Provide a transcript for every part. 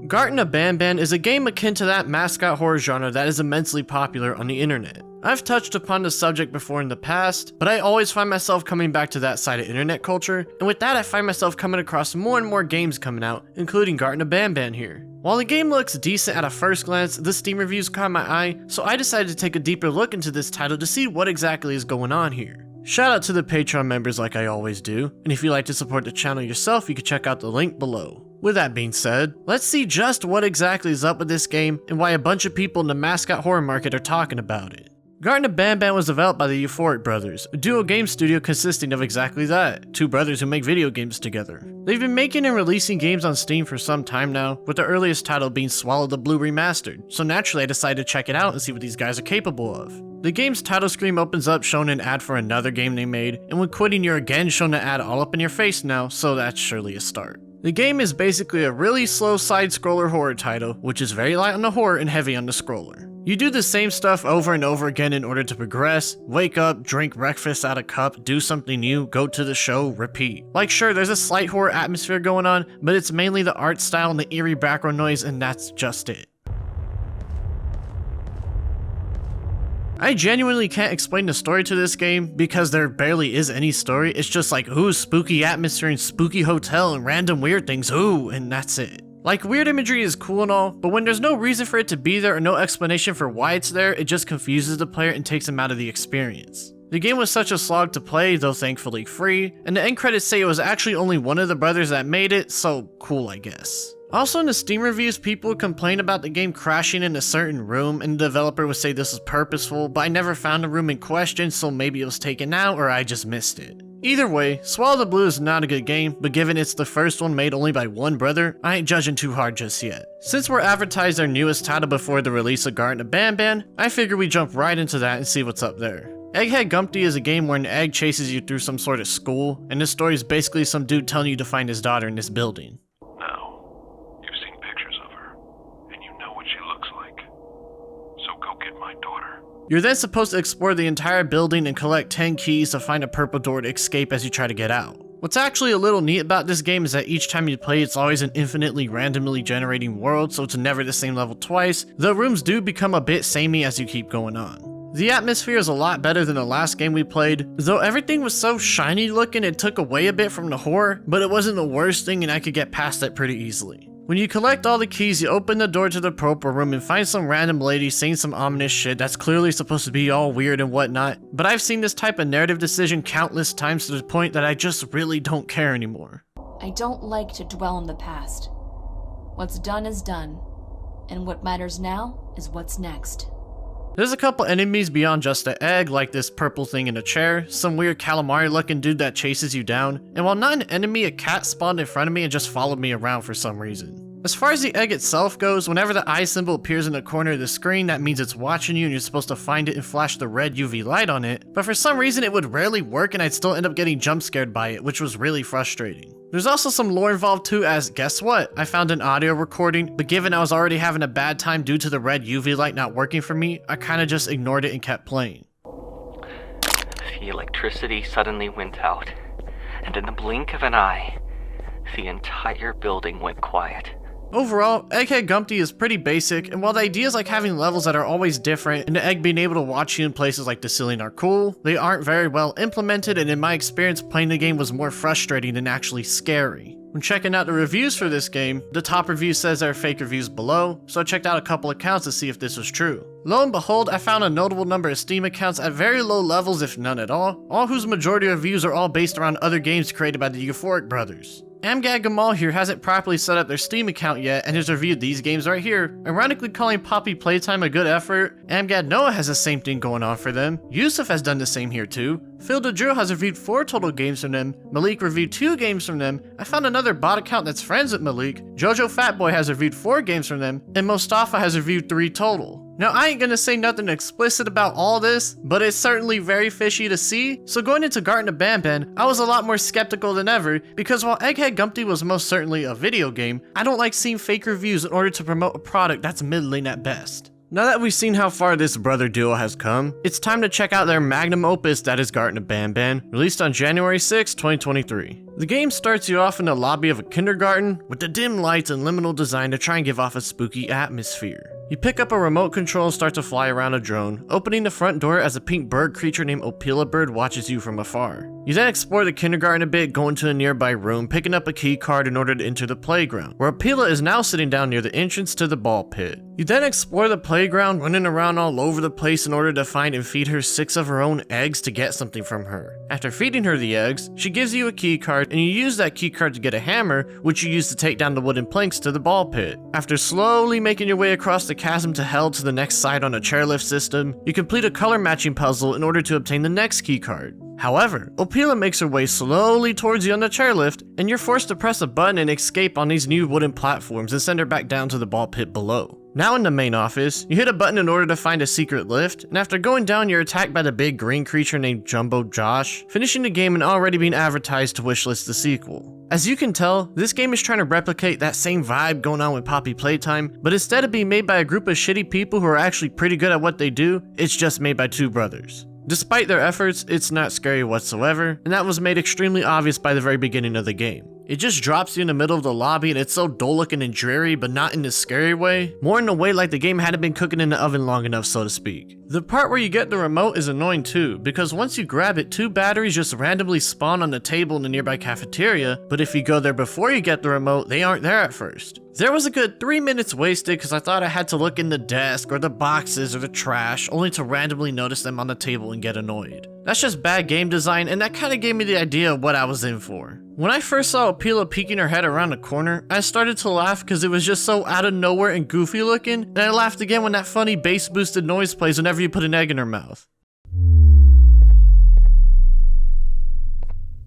Garten of Banban is a game akin to that mascot horror genre that is immensely popular on the internet. I've touched upon the subject before in the past, but I always find myself coming back to that side of internet culture, and with that I find myself coming across more and more games coming out, including Garten of Banban here. While the game looks decent at a first glance, the Steam reviews caught my eye, so I decided to take a deeper look into this title to see what exactly is going on here. Shout out to the Patreon members like I always do, and if you'd like to support the channel yourself, you can check out the link below. With that being said, let's see just what exactly is up with this game and why a bunch of people in the mascot horror market are talking about it. Garten of Banban was developed by the Euphoric brothers, a duo game studio consisting of exactly that, two brothers who make video games together. They've been making and releasing games on Steam for some time now, with the earliest title being Swallow the Blue Remastered, so naturally I decided to check it out and see what these guys are capable of. The game's title screen opens up showing an ad for another game they made, and when quitting you're again shown the ad all up in your face now, so that's surely a start. The game is basically a really slow side-scroller horror title, which is very light on the horror and heavy on the scroller. You do the same stuff over and over again in order to progress, wake up, drink breakfast out of cup, do something new, go to the show, repeat. Like sure, there's a slight horror atmosphere going on, but it's mainly the art style and the eerie background noise, and that's just it. I genuinely can't explain the story to this game because there barely is any story. It's just like, ooh, spooky atmosphere and spooky hotel and random weird things, ooh, and that's it. Like, weird imagery is cool and all, but when there's no reason for it to be there or no explanation for why it's there, it just confuses the player and takes them out of the experience. The game was such a slog to play, though thankfully free, and the end credits say it was actually only one of the brothers that made it, so cool I guess. Also in the Steam reviews, people would complain about the game crashing in a certain room, and the developer would say this was purposeful, but I never found the room in question, so maybe it was taken out or I just missed it. Either way, Swallow the Blue is not a good game, but given it's the first one made only by one brother, I ain't judging too hard just yet. Since we're advertised their newest title before the release of Garten of Banban, I figure we jump right into that and see what's up there. Egghead Gumpty is a game where an egg chases you through some sort of school, and this story is basically some dude telling you to find his daughter in this building. You're then supposed to explore the entire building and collect 10 keys to find a purple door to escape as you try to get out. What's actually a little neat about this game is that each time you play it's always an infinitely randomly generating world, so it's never the same level twice, though rooms do become a bit samey as you keep going on. The atmosphere is a lot better than the last game we played, though everything was so shiny looking it took away a bit from the horror, but it wasn't the worst thing and I could get past it pretty easily. When you collect all the keys, you open the door to the purple room and find some random lady saying some ominous shit that's clearly supposed to be all weird and whatnot, but I've seen this type of narrative decision countless times to the point that I just really don't care anymore. I don't like to dwell on the past. What's done is done, and what matters now is what's next. There's a couple enemies beyond just the egg, like this purple thing in a chair, some weird calamari looking dude that chases you down, and while not an enemy, a cat spawned in front of me and just followed me around for some reason. As far as the egg itself goes, whenever the eye symbol appears in the corner of the screen, that means it's watching you and you're supposed to find it and flash the red UV light on it, but for some reason it would rarely work and I'd still end up getting jump scared by it, which was really frustrating. There's also some lore involved too, as guess what? I found an audio recording, but given I was already having a bad time due to the red UV light not working for me, I kinda just ignored it and kept playing. The electricity suddenly went out, and in the blink of an eye, the entire building went quiet. Overall, Egghead Gumpty is pretty basic, and while the ideas like having levels that are always different and the egg being able to watch you in places like the ceiling are cool, they aren't very well implemented, and in my experience playing the game was more frustrating than actually scary. When checking out the reviews for this game, the top review says there are fake reviews below, so I checked out a couple accounts to see if this was true. Lo and behold, I found a notable number of Steam accounts at very low levels if none at all whose majority of reviews are all based around other games created by the Euphoric brothers. Amgad Gamal here hasn't properly set up their Steam account yet and has reviewed these games right here, ironically calling Poppy Playtime a good effort. Amgad Noah has the same thing going on for them. Yusuf has done the same here too. Phil DeDrew has reviewed 4 total games from them. Malik reviewed 2 games from them. I found another bot account that's friends with Malik. Jojo Fatboy has reviewed 4 games from them, and Mostafa has reviewed 3 total. Now I ain't gonna say nothing explicit about all this, but it's certainly very fishy to see, so going into Garten of Banban, I was a lot more skeptical than ever, because while Egghead Gumpty was most certainly a video game, I don't like seeing fake reviews in order to promote a product that's middling at best. Now that we've seen how far this brother duo has come, it's time to check out their magnum opus that is Garten of Banban, released on January 6, 2023. The game starts you off in the lobby of a kindergarten with the dim lights and liminal design to try and give off a spooky atmosphere. You pick up a remote control and start to fly around a drone, opening the front door as a pink bird creature named Opila Bird watches you from afar. You then explore the kindergarten a bit, going to a nearby room, picking up a key card in order to enter the playground, where Opila is now sitting down near the entrance to the ball pit. You then explore the playground, running around all over the place in order to find and feed her 6 of her own eggs to get something from her. After feeding her the eggs, she gives you a key card, and you use that key card to get a hammer, which you use to take down the wooden planks to the ball pit. After slowly making your way across the chasm to hell to the next side on a chairlift system, you complete a color matching puzzle in order to obtain the next key card. However, Opila makes her way slowly towards you on the chairlift, and you're forced to press a button and escape on these new wooden platforms and send her back down to the ball pit below. Now in the main office, you hit a button in order to find a secret lift, and after going down, you're attacked by the big green creature named Jumbo Josh, finishing the game and already being advertised to wishlist the sequel. As you can tell, this game is trying to replicate that same vibe going on with Poppy Playtime, but instead of being made by a group of shitty people who are actually pretty good at what they do, it's just made by 2 brothers. Despite their efforts, it's not scary whatsoever, and that was made extremely obvious by the very beginning of the game. It just drops you in the middle of the lobby and it's so dull looking and dreary, but not in a scary way, more in a way like the game hadn't been cooking in the oven long enough, so to speak. The part where you get the remote is annoying too, because once you grab it, 2 batteries just randomly spawn on the table in the nearby cafeteria, but if you go there before you get the remote, they aren't there at first. There was a good 3 minutes wasted because I thought I had to look in the desk or the boxes or the trash, only to randomly notice them on the table and get annoyed. That's just bad game design, and that kinda gave me the idea of what I was in for. When I first saw Opila peeking her head around the corner, I started to laugh because it was just so out of nowhere and goofy looking, and I laughed again when that funny bass boosted noise plays whenever you put an egg in her mouth.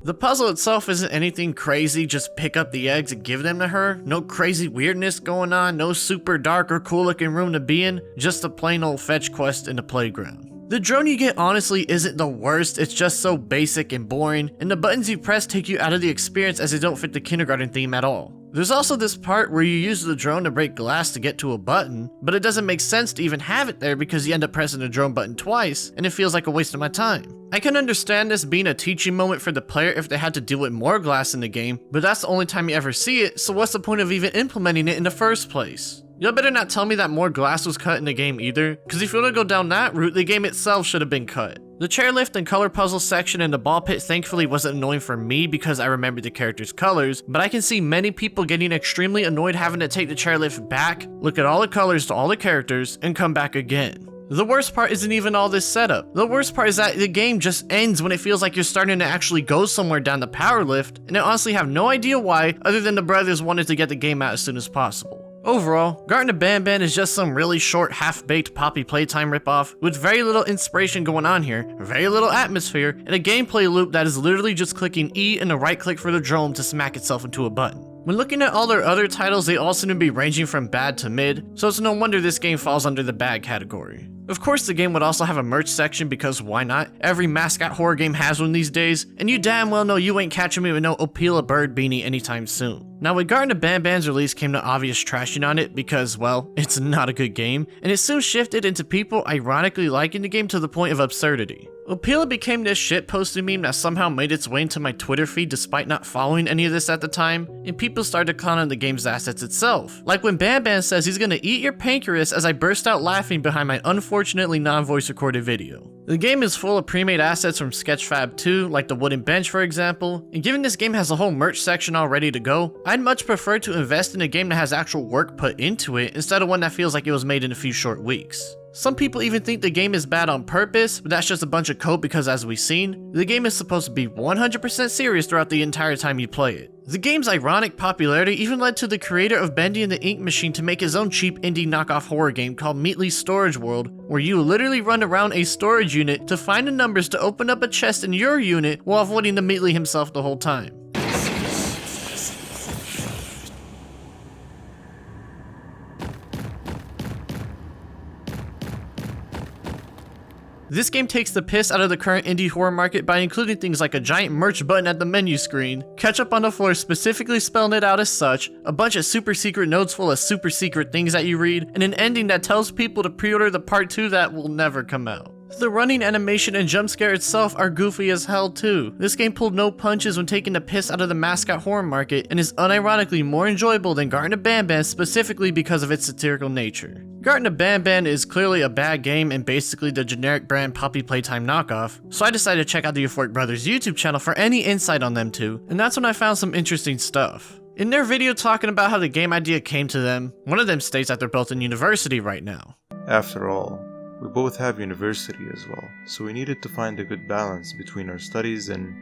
The puzzle itself isn't anything crazy, just pick up the eggs and give them to her. No crazy weirdness going on, no super dark or cool looking room to be in, just a plain old fetch quest in the playground. The drone you get honestly isn't the worst, it's just so basic and boring, and the buttons you press take you out of the experience as they don't fit the kindergarten theme at all. There's also this part where you use the drone to break glass to get to a button, but it doesn't make sense to even have it there because you end up pressing the drone button twice, and it feels like a waste of my time. I can understand this being a teaching moment for the player if they had to deal with more glass in the game, but that's the only time you ever see it, so what's the point of even implementing it in the first place? Y'all better not tell me that more glass was cut in the game either, because if you want to go down that route, the game itself should have been cut. The chairlift and color puzzle section in the ball pit thankfully wasn't annoying for me because I remembered the characters' colors, but I can see many people getting extremely annoyed having to take the chairlift back, look at all the colors to all the characters, and come back again. The worst part isn't even all this setup. The worst part is that the game just ends when it feels like you're starting to actually go somewhere down the power lift, and I honestly have no idea why, other than the brothers wanted to get the game out as soon as possible. Overall, Garten of Banban is just some really short, half-baked Poppy Playtime ripoff with very little inspiration going on here, very little atmosphere, and a gameplay loop that is literally just clicking E and a right click for the drone to smack itself into a button. When looking at all their other titles, they all seem to be ranging from bad to mid, so it's no wonder this game falls under the bad category. Of course, the game would also have a merch section because why not? Every Mascot horror game has one these days, and you damn well know you ain't catching me with no Opila Bird beanie anytime soon. Now, with Garten of Banban's release came the obvious trashing on it because, well, it's not a good game, and it soon shifted into people ironically liking the game to the point of absurdity. Opila became this shitposting meme that somehow made its way into my Twitter feed despite not following any of this at the time, and people started clowning the game's assets itself. Like when Banban says he's gonna eat your pancreas as I burst out laughing behind my unfortunately non-voice recorded video. The game is full of pre-made assets from Sketchfab 2, like the wooden bench for example, and given this game has a whole merch section all ready to go, I'd much prefer to invest in a game that has actual work put into it instead of one that feels like it was made in a few short weeks. Some people even think the game is bad on purpose, but that's just a bunch of code because as we've seen, the game is supposed to be 100% serious throughout the entire time you play it. The game's ironic popularity even led to the creator of Bendy and the Ink Machine to make his own cheap indie knockoff horror game called Meatly's Storage World, where you literally run around a storage unit to find the numbers to open up a chest in your unit while avoiding the Meatly himself the whole time. This game takes the piss out of the current indie horror market by including things like a giant merch button at the menu screen, ketchup on the floor specifically spelling it out as such, a bunch of super secret notes full of super secret things that you read, and an ending that tells people to pre-order the part 2 that will never come out. The running animation and jump scare itself are goofy as hell too. This game pulled no punches when taking the piss out of the Mascot horror market and is unironically more enjoyable than Garten of Banban specifically because of its satirical nature. Garten of Banban is clearly a bad game and basically the generic brand Poppy Playtime knockoff, so I decided to check out the Euphoric Brothers YouTube channel for any insight on them too, and that's when I found some interesting stuff. In their video talking about how the game idea came to them, one of them states that they're both in university right now. After all, we both have university as well, so we needed to find a good balance between our studies and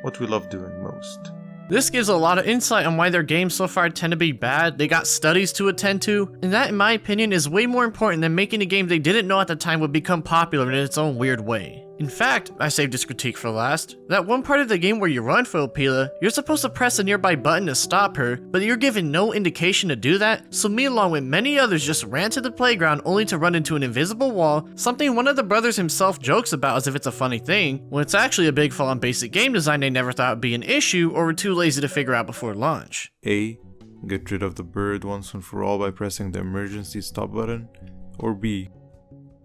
what we love doing most. This gives a lot of insight on why their games so far tend to be bad, they got studies to attend to, and that in my opinion is way more important than making a game they didn't know at the time would become popular in its own weird way. In fact, I saved this critique for last, that one part of the game where you run Philopila, you're supposed to press a nearby button to stop her, but you're given no indication to do that, so me along with many others just ran to the playground only to run into an invisible wall, something one of the brothers himself jokes about as if it's a funny thing, when it's actually a big flaw in basic game design they never thought would be an issue or were too lazy to figure out before launch. A. Get rid of the bird once and for all by pressing the emergency stop button, or B.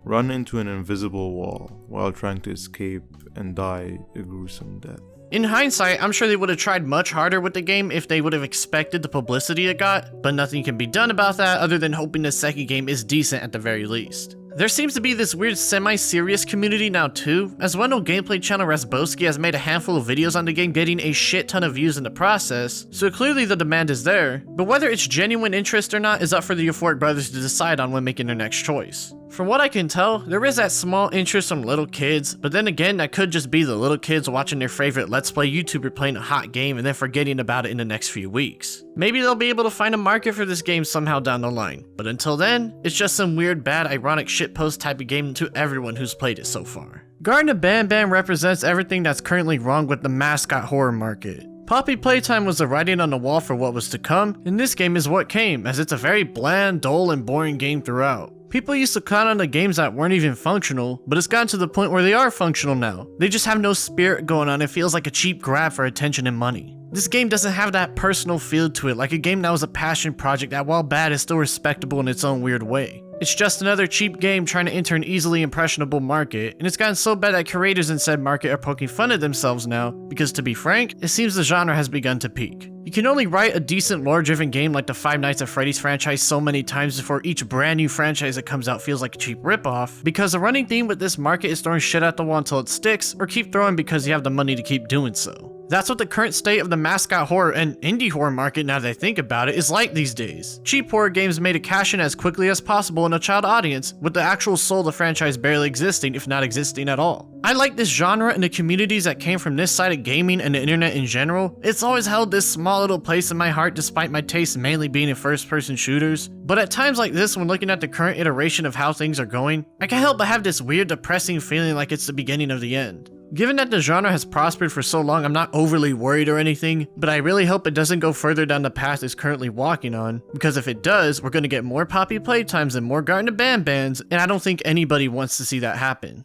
Run into an invisible wall while trying to escape and die a gruesome death. In hindsight, I'm sure they would have tried much harder with the game if they would have expected the publicity it got, but nothing can be done about that other than hoping the second game is decent at the very least. There seems to be this weird semi-serious community now too, as well-known gameplay channel Rasbowski has made a handful of videos on the game getting a shit ton of views in the process, so clearly the demand is there, but whether it's genuine interest or not is up for the Euphoric Brothers to decide on when making their next choice. From what I can tell, there is that small interest from little kids, but then again that could just be the little kids watching their favorite Let's Play YouTuber playing a hot game and then forgetting about it in the next few weeks. Maybe they'll be able to find a market for this game somehow down the line, but until then, it's just some weird bad ironic shitpost type of game to everyone who's played it so far. Garten of Banban represents everything that's currently wrong with the Mascot horror market. Poppy Playtime was the writing on the wall for what was to come, and this game is what came, as it's a very bland, dull, and boring game throughout. People used to count on the games that weren't even functional, but it's gotten to the point where they are functional now. They just have no spirit going on, it feels like a cheap grab for attention and money. This game doesn't have that personal feel to it, like a game that was a passion project that while bad is still respectable in its own weird way. It's just another cheap game trying to enter an easily impressionable market, and it's gotten so bad that creators in said market are poking fun at themselves now, because to be frank, it seems the genre has begun to peak. You can only write a decent lore-driven game like the Five Nights at Freddy's franchise so many times before each brand new franchise that comes out feels like a cheap ripoff, because the running theme with this market is throwing shit at the wall until it sticks, or keep throwing because you have the money to keep doing so. That's what the current state of the Mascot horror and indie horror market, now that I think about it, is like these days. Cheap horror games made to cash in as quickly as possible in a child audience, with the actual soul of the franchise barely existing, if not existing at all. I like this genre and the communities that came from this side of gaming and the internet in general. It's always held this small little place in my heart despite my taste mainly being in first-person shooters. But at times like this, when looking at the current iteration of how things are going, I can't help but have this weird depressing feeling like it's the beginning of the end. Given that the genre has prospered for so long, I'm not overly worried or anything, but I really hope it doesn't go further down the path it's currently walking on, because if it does, we're going to get more Poppy Playtimes and more Garten of Banbans, and I don't think anybody wants to see that happen.